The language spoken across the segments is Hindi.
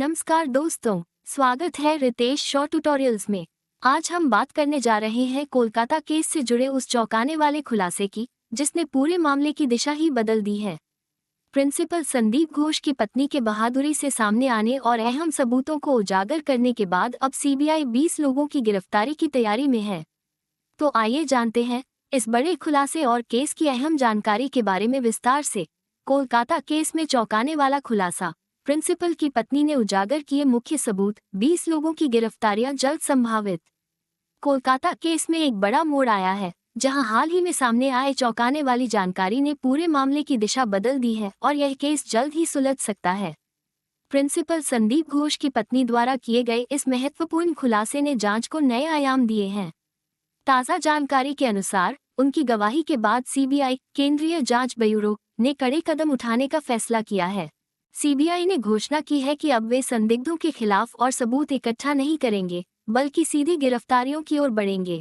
नमस्कार दोस्तों, स्वागत है रितेश शॉर्ट ट्यूटोरियल्स में। आज हम बात करने जा रहे हैं कोलकाता केस से जुड़े उस चौंकाने वाले खुलासे की, जिसने पूरे मामले की दिशा ही बदल दी है। प्रिंसिपल संदीप घोष की पत्नी के बहादुरी से सामने आने और अहम सबूतों को उजागर करने के बाद अब सीबीआई 20 लोगों की गिरफ्तारी की तैयारी में है। तो आइए जानते हैं इस बड़े खुलासे और केस की अहम जानकारी के बारे में विस्तार से। कोलकाता केस में चौंकाने वाला खुलासा, प्रिंसिपल की पत्नी ने उजागर किए मुख्य सबूत, 20 लोगों की गिरफ्तारियां जल्द संभावित। कोलकाता केस में एक बड़ा मोड़ आया है, जहां हाल ही में सामने आए चौंकाने वाली जानकारी ने पूरे मामले की दिशा बदल दी है और यह केस जल्द ही सुलझ सकता है। प्रिंसिपल संदीप घोष की पत्नी द्वारा किए गए इस महत्वपूर्ण खुलासे ने जांच को नए आयाम दिए हैं। ताज़ा जानकारी के अनुसार, उनकी गवाही के बाद सीबीआई, केंद्रीय जांच ब्यूरो, ने कड़े कदम उठाने का फैसला किया है। सीबीआई ने घोषणा की है कि अब वे संदिग्धों के खिलाफ और सबूत इकट्ठा नहीं करेंगे, बल्कि सीधी गिरफ्तारियों की ओर बढ़ेंगे।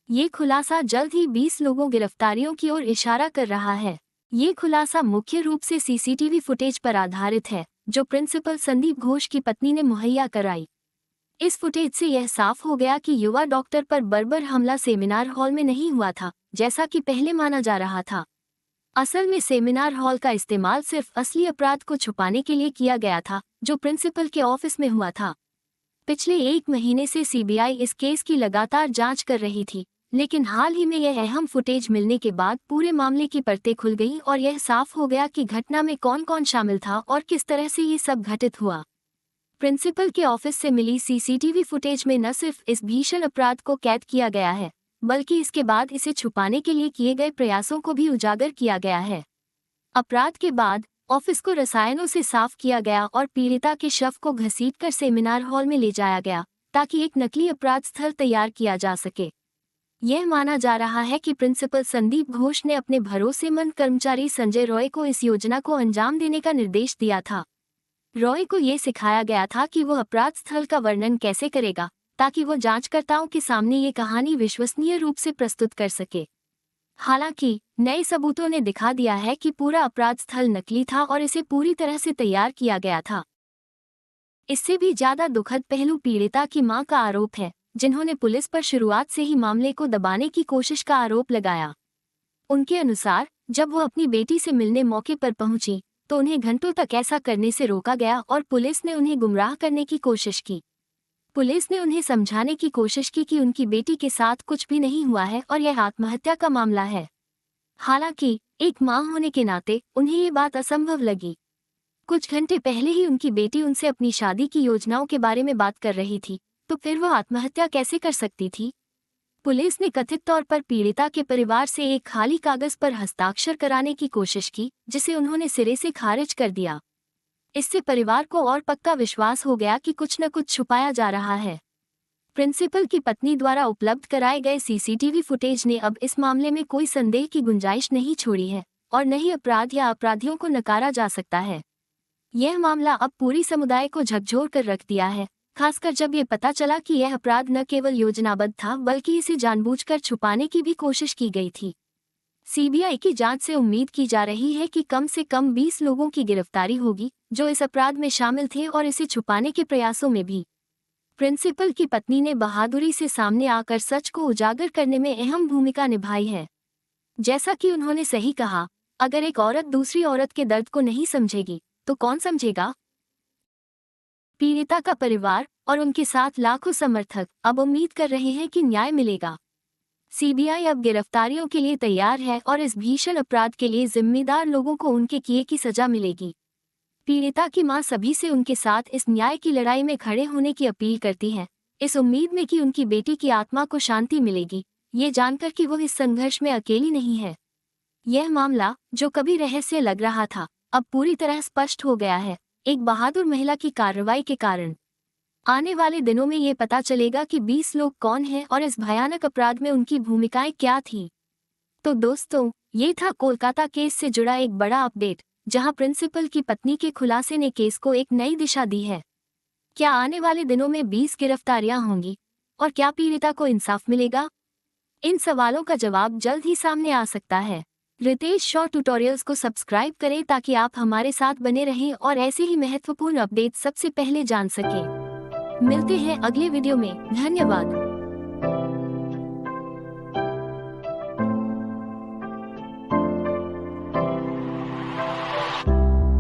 ये खुलासा जल्द ही 20 लोगों गिरफ्तारियों की ओर इशारा कर रहा है। ये खुलासा मुख्य रूप से सीसीटीवी फुटेज पर आधारित है, जो प्रिंसिपल संदीप घोष की पत्नी ने मुहैया कराई। इस फुटेज से यह साफ हो गया कि युवा डॉक्टर पर बर्बर हमला सेमिनार हॉल में नहीं हुआ था, जैसा कि पहले माना जा रहा था। असल में सेमिनार हॉल का इस्तेमाल सिर्फ असली अपराध को छुपाने के लिए किया गया था, जो प्रिंसिपल के ऑफिस में हुआ था। पिछले 1 महीने से सीबीआई इस केस की लगातार जांच कर रही थी, लेकिन हाल ही में यह अहम फुटेज मिलने के बाद पूरे मामले की परतें खुल गईं और यह साफ हो गया कि घटना में कौन कौन शामिल था और किस तरह से ये सब घटित हुआ। प्रिंसिपल के ऑफिस से मिली सीसीटीवी फुटेज में न सिर्फ इस भीषण अपराध को कैद किया गया है, बल्कि इसके बाद इसे छुपाने के लिए किए गए प्रयासों को भी उजागर किया गया है। अपराध के बाद ऑफिस को रसायनों से साफ किया गया और पीड़िता के शव को घसीटकर सेमिनार हॉल में ले जाया गया, ताकि एक नकली अपराध स्थल तैयार किया जा सके। यह माना जा रहा है कि प्रिंसिपल संदीप घोष ने अपने भरोसेमंद कर्मचारी संजय रॉय को इस योजना को अंजाम देने का निर्देश दिया था। रॉय को यह सिखाया गया था कि वह अपराध स्थल का वर्णन कैसे करेगा, ताकि वो जांचकर्ताओं के सामने ये कहानी विश्वसनीय रूप से प्रस्तुत कर सके। हालांकि नए सबूतों ने दिखा दिया है कि पूरा अपराध स्थल नकली था और इसे पूरी तरह से तैयार किया गया था। इससे भी ज्यादा दुखद पहलू पीड़िता की मां का आरोप है, जिन्होंने पुलिस पर शुरुआत से ही मामले को दबाने की कोशिश का आरोप लगाया। उनके अनुसार, जब वो अपनी बेटी से मिलने मौके पर पहुंची, तो उन्हें घंटों तक ऐसा करने से रोका गया और पुलिस ने उन्हें गुमराह करने की कोशिश की। पुलिस ने उन्हें समझाने की कोशिश की कि उनकी बेटी के साथ कुछ भी नहीं हुआ है और यह आत्महत्या का मामला है। हालांकि एक मां होने के नाते उन्हें ये बात असंभव लगी। कुछ घंटे पहले ही उनकी बेटी उनसे अपनी शादी की योजनाओं के बारे में बात कर रही थी, तो फिर वह आत्महत्या कैसे कर सकती थी? पुलिस ने कथित तौर पर पीड़िता के परिवार से एक खाली कागज पर हस्ताक्षर कराने की कोशिश की, जिसे उन्होंने सिरे से खारिज कर दिया। इससे परिवार को और पक्का विश्वास हो गया कि कुछ न कुछ छुपाया जा रहा है। प्रिंसिपल की पत्नी द्वारा उपलब्ध कराए गए सीसीटीवी फुटेज ने अब इस मामले में कोई संदेह की गुंजाइश नहीं छोड़ी है और न ही अपराध या अपराधियों को नकारा जा सकता है। यह मामला अब पूरी समुदाय को झकझोर कर रख दिया है, खासकर जब ये पता चला कि यह अपराध न केवल योजनाबद्ध था, बल्कि इसे जानबूझकर छुपाने की भी कोशिश की गई थी। सीबीआई की जांच से उम्मीद की जा रही है कि कम से कम 20 लोगों की गिरफ्तारी होगी, जो इस अपराध में शामिल थे और इसे छुपाने के प्रयासों में भी। प्रिंसिपल की पत्नी ने बहादुरी से सामने आकर सच को उजागर करने में अहम भूमिका निभाई है। जैसा कि उन्होंने सही कहा, अगर एक औरत दूसरी औरत के दर्द को नहीं समझेगी, तो कौन समझेगा? पीड़िता का परिवार और उनके साथ लाखों समर्थक अब उम्मीद कर रहे हैं कि न्याय मिलेगा। सीबीआई अब गिरफ्तारियों के लिए तैयार है और इस भीषण अपराध के लिए जिम्मेदार लोगों को उनके किए की सजा मिलेगी। पीड़िता की मां सभी से उनके साथ इस न्याय की लड़ाई में खड़े होने की अपील करती है, इस उम्मीद में कि उनकी बेटी की आत्मा को शांति मिलेगी, ये जानकर कि वो इस संघर्ष में अकेली नहीं है। यह मामला, जो कभी रहस्य लग रहा था, अब पूरी तरह स्पष्ट हो गया है, एक बहादुर महिला की कार्रवाई के कारण। आने वाले दिनों में ये पता चलेगा कि 20 लोग कौन हैं और इस भयानक अपराध में उनकी भूमिकाएं क्या थीं। तो दोस्तों, ये था कोलकाता केस से जुड़ा एक बड़ा अपडेट, जहां प्रिंसिपल की पत्नी के खुलासे ने केस को एक नई दिशा दी है। क्या आने वाले दिनों में 20 गिरफ्तारियां होंगी और क्या पीड़िता को इंसाफ मिलेगा? इन सवालों का जवाब जल्द ही सामने आ सकता है। रितेश शॉ ट्यूटोरियल्स को सब्सक्राइब करें ताकि आप हमारे साथ बने रहें और ऐसे ही महत्वपूर्ण अपडेट सबसे पहले जान सकें। मिलते हैं अगले वीडियो में। धन्यवाद।